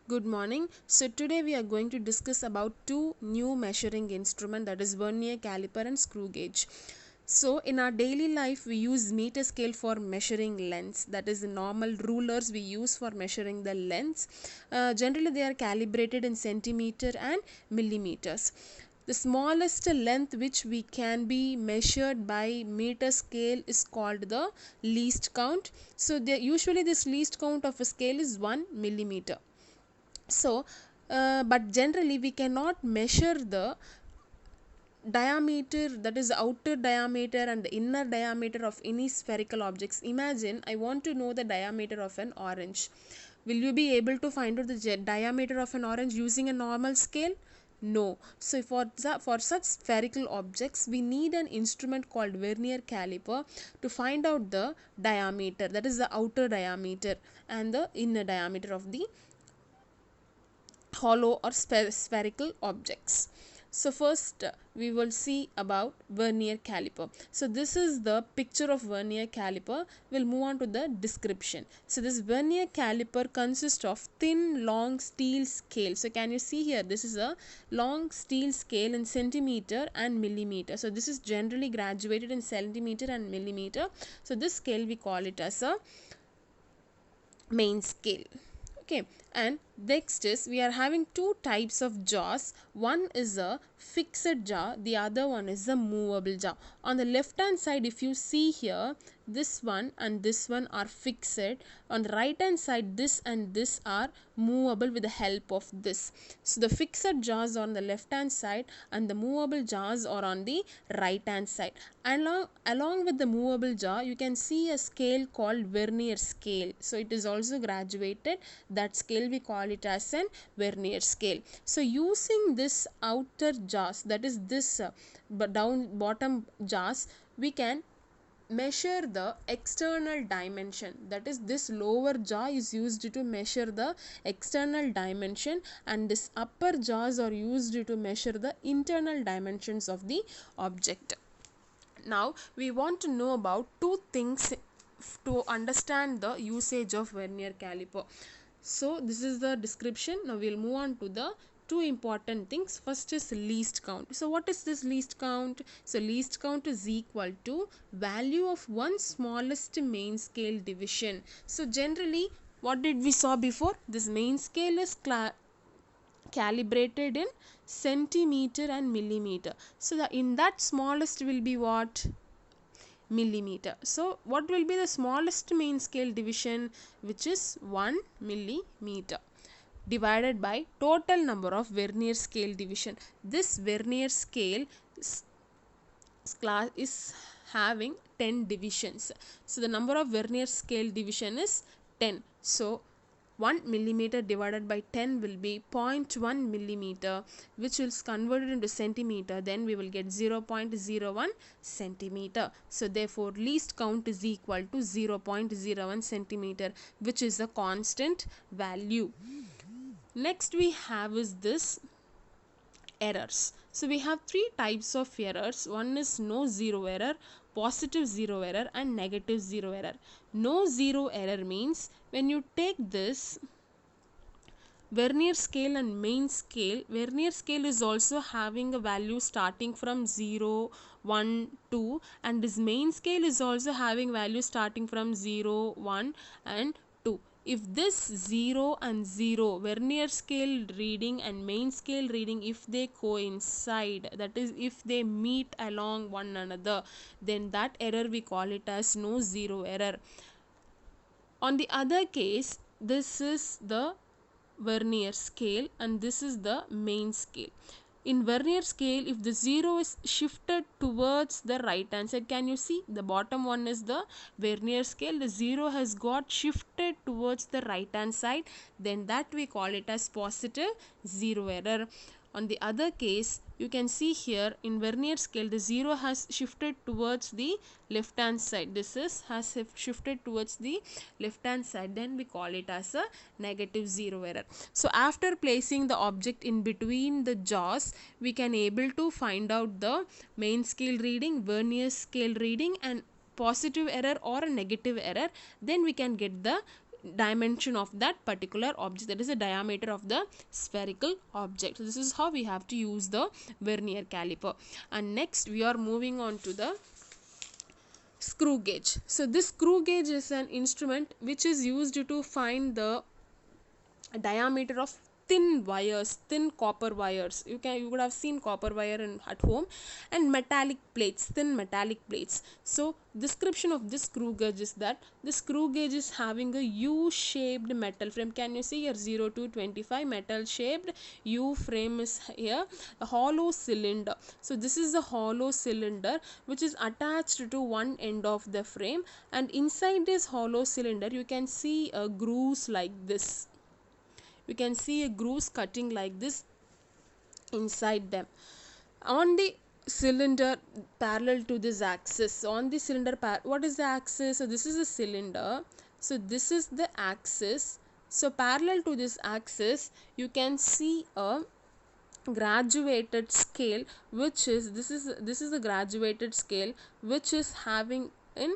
Good morning. So today we are going to discuss about two new measuring instrument, that is vernier caliper and screw gauge. So in our daily life we use meter scale for measuring lengths, that is the normal rulers we use for measuring the lengths. Generally they are calibrated in centimeter and millimeters. The smallest length which we can be measured by meter scale is called the least count. So usually this least count of a scale is 1 millimeter. So but generally we cannot measure the diameter, that is the outer diameter and the inner diameter of any spherical objects. Imagine I want to know the diameter of an orange. Will you be able to find out the diameter of an orange using a normal scale? No. So for such spherical objects we need an instrument called vernier caliper to find out the diameter, that is the outer diameter and the inner diameter of the hollow or spherical objects. So first we will see about vernier caliper. So this is the picture of vernier caliper. We'll move on to the description. So this vernier caliper consists of thin long steel scale. So can you see here, this is a long steel scale in centimeter and millimeter. So this is generally graduated in centimeter and millimeter. So this scale we call it as a main scale. Okay, and next is we are having two types of jaws. One is a fixed jaw, the other one is a movable jaw. On the left hand side if you see here, this one and this one are fixed. On the right hand side this and this are movable with the help of this. So the fixed jaws are on the left hand side and the movable jaws are on the right hand side. Along with the movable jaw you can see a scale called vernier scale. So it is also graduated. That scale we call it as an vernier scale. So using this outer jaws, that is this bottom jaws, we can measure the external dimension, that is this lower jaw is used to measure the external dimension and this upper jaws are used to measure the internal dimensions of the object. Now we want to know about two things to understand the usage of vernier caliper. So this is the description. Now we'll move on to the two important things. First is least count. So what is this least count? So least count is equal to value of one smallest main scale division. So generally what did we saw before? This main scale is calibrated in centimeter and millimeter. So in that smallest will be what? Millimeter. So what will be the smallest main scale division, which is 1 millimeter divided by total number of vernier scale division. This vernier scale is having 10 divisions. So the number of vernier scale division is 10. So 1 millimeter divided by 10 will be 0.1 millimeter, which is converted into centimeter. Then we will get 0.01 centimeter. So therefore least count is equal to 0.01 centimeter, which is a constant value. Next we have is this errors. So we have three types of errors. One is no zero error, positive zero error and negative zero error. No zero error means when you take this vernier scale and main scale, vernier scale is also having a value starting from 0, 1, 2 and this main scale is also having value starting from 0, 1 and 2. If this 0 and 0 vernier scale reading and main scale reading, if they coincide, that is if they meet along one another, then that error we call it as no zero error. On the other case, this is the vernier scale and this is the main scale. In vernier scale, if the 0 is shifted towards the right hand side, can you see the bottom one is the vernier scale, the 0 has got shifted towards the right hand side, then that we call it as positive zero error. On the other case, you can see here in vernier scale the 0 has shifted towards the left hand side. This has shifted towards the left hand side, then we call it as a negative zero error. So after placing the object in between the jaws, we can able to find out the main scale reading, vernier scale reading and positive error or a negative error. Then we can get the dimension of that particular object, that is the diameter of the spherical object. So this is how we have to use the vernier caliper. And next we are moving on to the screw gauge. So this screw gauge is an instrument which is used to find the diameter of thin wires, thin copper wires. You would have seen copper wire at home, and metallic plates, thin metallic plates. So description of this screw gauge is that the screw gauge is having a U-shaped metal frame. Can you see here 0 to 25 metal shaped U frame is here, a hollow cylinder. So this is a hollow cylinder which is attached to one end of the frame, and inside this hollow cylinder you can see a grooves like this. You can see a grooves cutting like this inside them. On the cylinder parallel to this axis, on the cylinder what is the axis? So this is the cylinder, so this is the axis. So parallel to this axis you can see a graduated scale, which is this is a graduated scale which is having in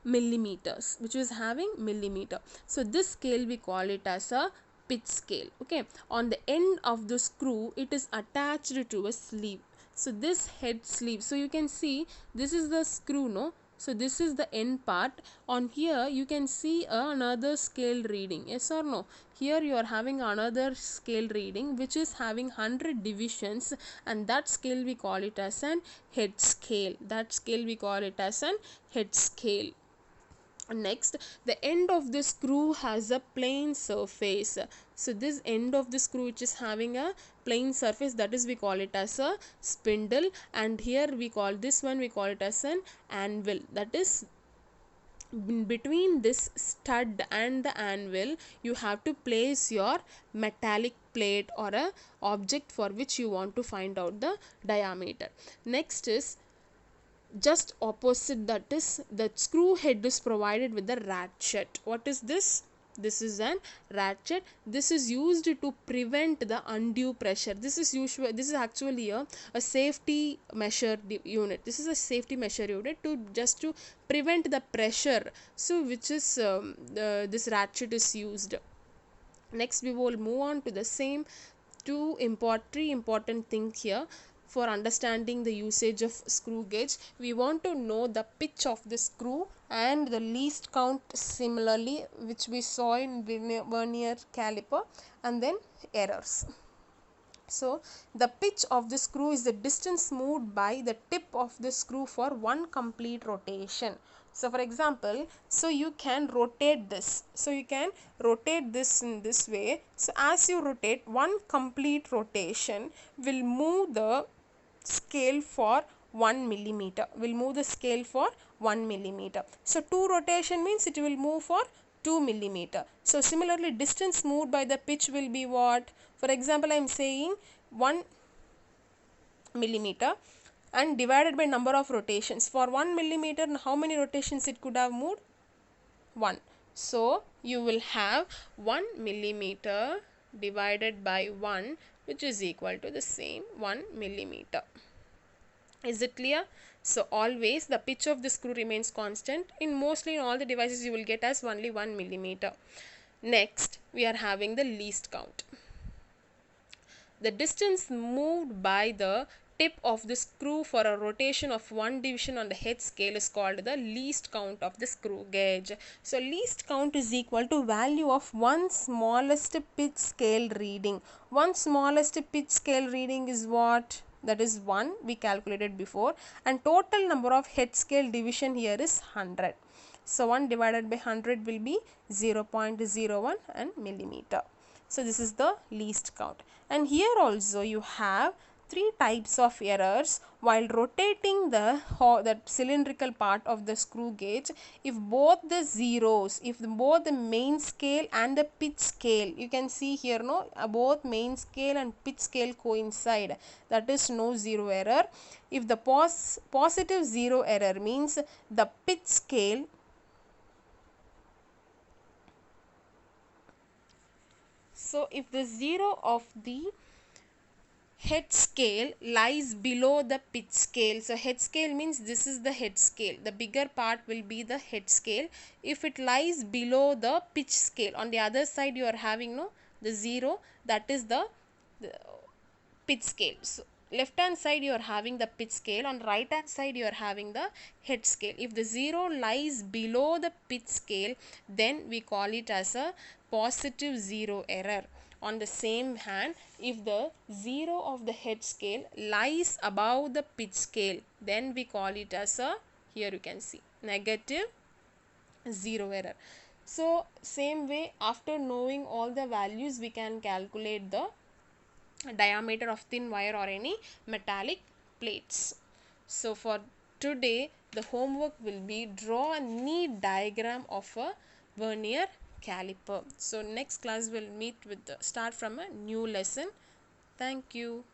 millimeters, which is having millimeter. So this scale we call it as a pitch scale. Okay, on the end of the screw it is attached to a sleeve. So this head sleeve, so you can see this is the screw, no? So this is the end part. On here you can see another scale reading, yes or no? Here you are having another scale reading which is having 100 divisions, and that scale we call it as an head scale. That scale we call it as an head scale. Next, the end of the screw has a plane surface. So this end of the screw which is having a plane surface, that is we call it as a spindle, and here we call this one, we call it as an anvil. That is, between this stud and the anvil you have to place your metallic plate or a object for which you want to find out the diameter. Next is just opposite, that is the screw head is provided with the ratchet. What is this? This is an ratchet. This is used to prevent the undue pressure. This is actually a safety measure unit. This is a safety measure unit to just to prevent the pressure. So which is this ratchet is used. Next we will move on to the same three important things here. For understanding the usage of screw gauge, we want to know the pitch of the screw and the least count, similarly which we saw in vernier caliper, and then errors. So the pitch of the screw is the distance moved by the tip of the screw for one complete rotation. So for example, so you can rotate this. So you can rotate this in this way. So as you rotate, one complete rotation will move the scale for 1 millimeter. Will move the scale for 1 millimeter. So 2 rotation means it will move for 2 millimeter. So similarly, distance moved by the pitch will be what? For example, I am saying 1 millimeter and divided by number of rotations. For 1 millimeter, how many rotations it could have moved? 1. So you will have 1 millimeter divided by 1, which is equal to the same 1 millimeter. Is it clear? So always the pitch of the screw remains constant. Mostly in all the devices you will get as only 1 millimeter. Next we are having the least count. The distance moved by the tip of the screw for a rotation of one division on the head scale is called the least count of the screw gauge. So least count is equal to value of one smallest pitch scale reading. One smallest pitch scale reading is what? That is 1, we calculated before, and total number of head scale division here is 100. So 1 divided by 100 will be 0.01 and millimeter. So this is the least count. And here also you have 3 types of errors while rotating that cylindrical part of the screw gauge. If both the zeros, if both the main scale and the pitch scale, you can see here, no, both main scale and pitch scale coincide, that is no zero error. If the positive zero error means the pitch scale So if the zero of the head scale lies below the pitch scale. So head scale means this is the head scale. The bigger part will be the head scale. If it lies below the pitch scale, on the other side you are having no the 0, that is the pitch scale. So left hand side you are having the pitch scale, on right hand side you are having the head scale. If the 0 lies below the pitch scale, then we call it as a positive 0 error. On the same hand, if the 0 of the head scale lies above the pitch scale, then we call it as a, here you can see, negative 0 error. So same way, after knowing all the values, we can calculate the diameter of thin wire or any metallic plates. So for today, the homework will be draw a neat diagram of a vernier caliper. So next class will meet with start from a new lesson. Thank you.